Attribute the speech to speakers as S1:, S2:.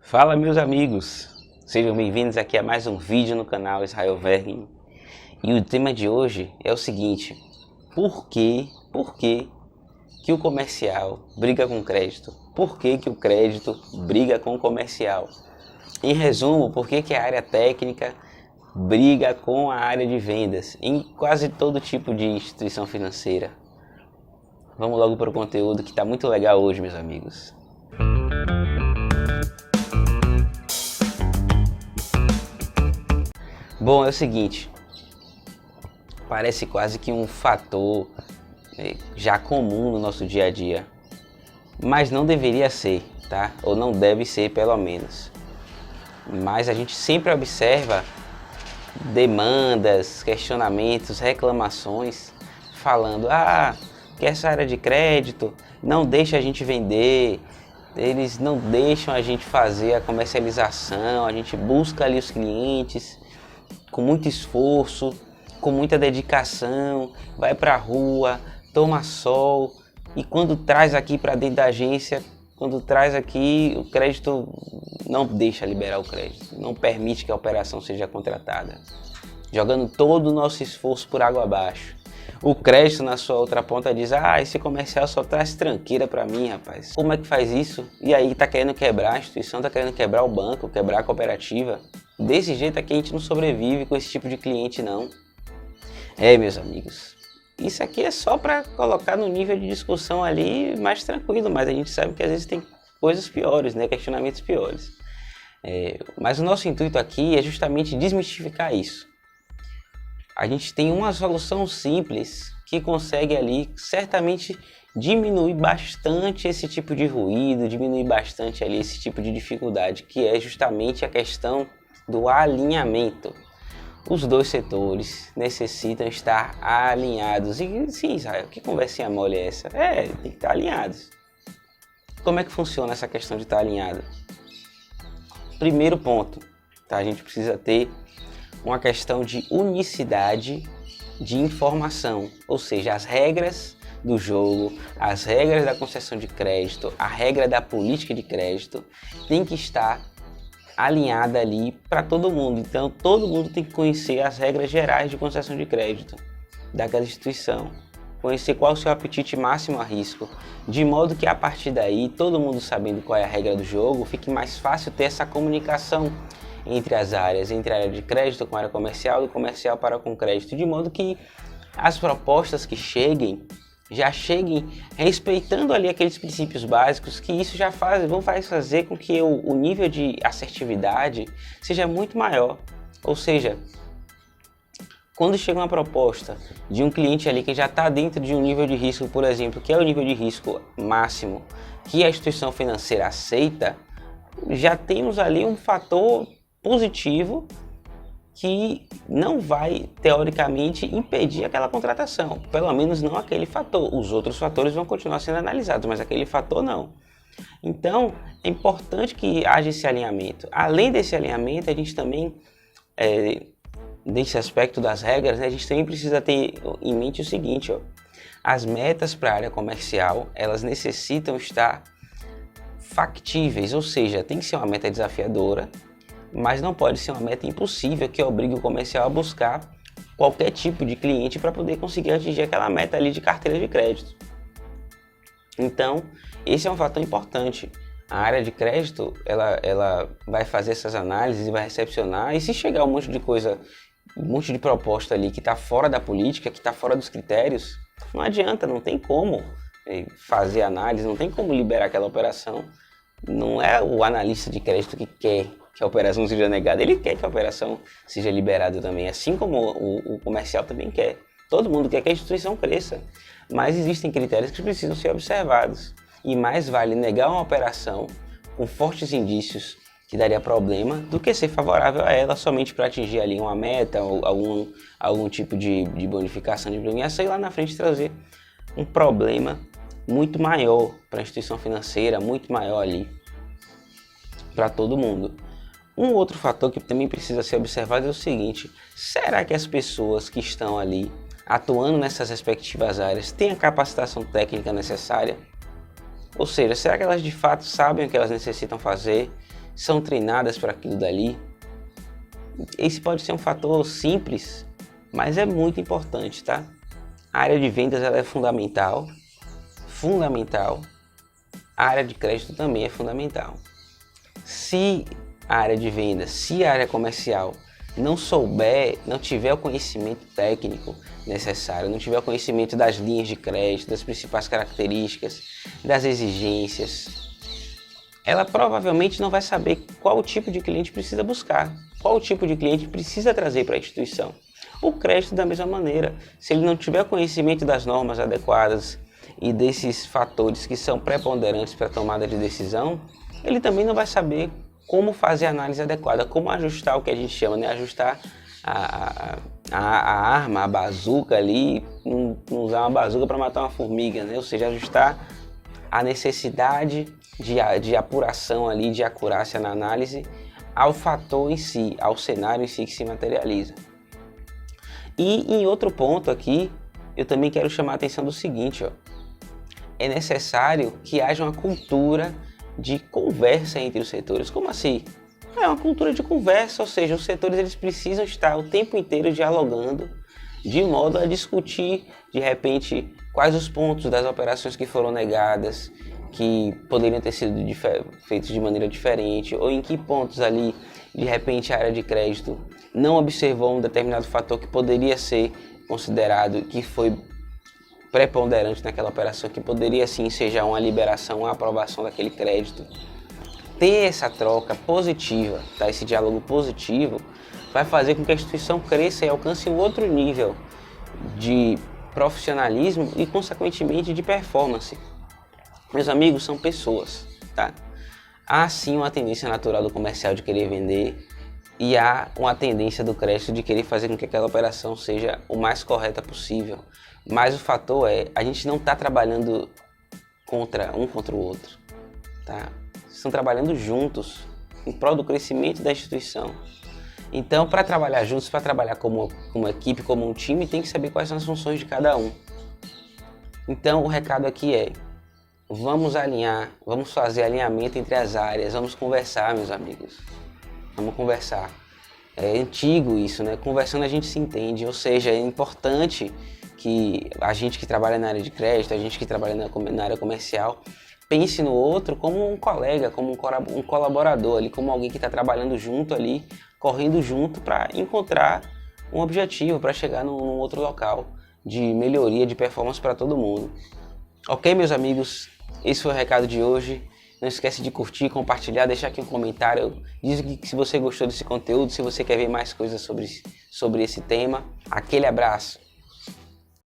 S1: Fala, meus amigos, sejam bem-vindos aqui a mais um vídeo no canal Israel Vergin. E o tema de hoje é o seguinte: por que o comercial briga com o crédito? Por que o crédito briga com o comercial? Em resumo, por que a área técnica briga com a área de vendas em quase todo tipo de instituição financeira? Vamos logo para o conteúdo que está muito legal hoje, meus amigos. Bom, é o seguinte, parece quase que um fator já comum no nosso dia a dia, mas não deveria ser, tá? Ou não deve ser, pelo menos. Mas a gente sempre observa demandas, questionamentos, reclamações, falando que essa área de crédito não deixa a gente vender, eles não deixam a gente fazer a comercialização, a gente busca ali os clientes com muito esforço, com muita dedicação, vai para a rua, toma sol e quando traz aqui para dentro da agência, quando traz aqui, o crédito não deixa liberar o crédito, não permite que a operação seja contratada, jogando todo o nosso esforço por água abaixo. O crédito na sua outra ponta diz: esse comercial só traz tranqueira para mim, rapaz. Como é que faz isso? E aí tá querendo quebrar a instituição, tá querendo quebrar o banco, quebrar a cooperativa. Desse jeito aqui a gente não sobrevive com esse tipo de cliente, não. Meus amigos, isso aqui é só para colocar no nível de discussão ali mais tranquilo, mas a gente sabe que às vezes tem coisas piores, né? Questionamentos piores. Mas o nosso intuito aqui é justamente desmistificar isso. A gente tem uma solução simples que consegue ali certamente diminuir bastante esse tipo de ruído, diminuir bastante ali esse tipo de dificuldade, que é justamente a questão do alinhamento. Os dois setores necessitam estar alinhados. E sim, Israel, que conversinha mole é essa? Tem que estar alinhados. Como é que funciona essa questão de estar alinhado? Primeiro ponto, tá? A gente precisa ter uma questão de unicidade de informação, ou seja, as regras do jogo, as regras da concessão de crédito, a regra da política de crédito tem que estar alinhada ali para todo mundo. Então todo mundo tem que conhecer as regras gerais de concessão de crédito daquela instituição, conhecer qual é o seu apetite máximo a risco, de modo que a partir daí, todo mundo sabendo qual é a regra do jogo, fique mais fácil ter essa comunicação entre as áreas, entre a área de crédito com a área comercial e comercial para com crédito, de modo que as propostas que já cheguem respeitando ali aqueles princípios básicos, que isso já vão fazer com que o nível de assertividade seja muito maior. Ou seja, quando chega uma proposta de um cliente ali que já está dentro de um nível de risco, por exemplo, que é o nível de risco máximo que a instituição financeira aceita, já temos ali um fator positivo que não vai, teoricamente, impedir aquela contratação. Pelo menos não aquele fator. Os outros fatores vão continuar sendo analisados, mas aquele fator não. Então, é importante que haja esse alinhamento. Além desse alinhamento, a gente também, nesse aspecto das regras, né, a gente também precisa ter em mente o seguinte: as metas para a área comercial, elas necessitam estar factíveis, ou seja, tem que ser uma meta desafiadora, mas não pode ser uma meta impossível que obrigue o comercial a buscar qualquer tipo de cliente para poder conseguir atingir aquela meta ali de carteira de crédito. Então, esse é um fator importante. A área de crédito, ela vai fazer essas análises e vai recepcionar, e se chegar um monte de coisa, um monte de proposta ali que está fora da política, que está fora dos critérios, não adianta, não tem como fazer análise, não tem como liberar aquela operação. Não é o analista de crédito que quer que a operação seja negada, ele quer que a operação seja liberada também, assim como o comercial também quer. Todo mundo quer que a instituição cresça, mas existem critérios que precisam ser observados. E mais vale negar uma operação com fortes indícios que daria problema do que ser favorável a ela somente para atingir ali uma meta ou algum tipo de bonificação, de premiação, e lá na frente trazer um problema muito maior para a instituição financeira, muito maior ali para todo mundo. Um outro fator que também precisa ser observado é o seguinte: será que as pessoas que estão ali atuando nessas respectivas áreas têm a capacitação técnica necessária? Ou seja, será que elas de fato sabem o que elas necessitam fazer? são treinadas para aquilo dali. Esse pode ser um fator simples, mas é muito importante, tá? A área de vendas ela é fundamental. A área de crédito também é fundamental. Se a área de vendas, se a área comercial não tiver o conhecimento técnico necessário, não tiver o conhecimento das linhas de crédito, das principais características, das exigências, ela provavelmente não vai saber qual tipo de cliente precisa buscar, qual tipo de cliente precisa trazer para a instituição. O crédito da mesma maneira, se ele não tiver conhecimento das normas adequadas e desses fatores que são preponderantes para a tomada de decisão, ele também não vai saber como fazer a análise adequada, como ajustar o que a gente chama, né? Ajustar a arma, a bazuca ali, não usar uma bazuca para matar uma formiga, né? Ou seja, ajustar a necessidade de apuração ali, de acurácia na análise ao fator em si, ao cenário em si que se materializa. E em outro ponto aqui, eu também quero chamar a atenção do seguinte, ó. É necessário que haja uma cultura de conversa entre os setores. Como assim? É uma cultura de conversa, ou seja, os setores eles precisam estar o tempo inteiro dialogando de modo a discutir, de repente, quais os pontos das operações que foram negadas, que poderiam ter sido feitos de maneira diferente, ou em que pontos ali, de repente, a área de crédito não observou um determinado fator que poderia ser considerado que foi preponderante naquela operação, que poderia sim ser já uma liberação, uma aprovação daquele crédito. Ter essa troca positiva, tá? Esse diálogo positivo, vai fazer com que a instituição cresça e alcance um outro nível de profissionalismo e, consequentemente, de performance. Meus amigos, são pessoas, tá? Há sim uma tendência natural do comercial de querer vender e há uma tendência do crédito de querer fazer com que aquela operação seja o mais correta possível. Mas o fator é, a gente não está trabalhando contra o outro, tá? Estão trabalhando juntos em prol do crescimento da instituição. Então, para trabalhar juntos, para trabalhar como uma equipe, como um time, tem que saber quais são as funções de cada um. Então, o recado aqui é, vamos alinhar, vamos fazer alinhamento entre as áreas, vamos conversar, meus amigos. Vamos conversar. É antigo isso, né? Conversando a gente se entende, ou seja, é importante que a gente que trabalha na área de crédito, a gente que trabalha na área comercial, pense no outro como um colega, como um colaborador ali, como alguém que está trabalhando junto ali, correndo junto para encontrar um objetivo, para chegar num outro local de melhoria, de performance para todo mundo. Ok, meus amigos? Esse foi o recado de hoje. Não esquece de curtir, compartilhar, deixar aqui um comentário. Diz aqui se você gostou desse conteúdo, se você quer ver mais coisas sobre esse tema. Aquele abraço.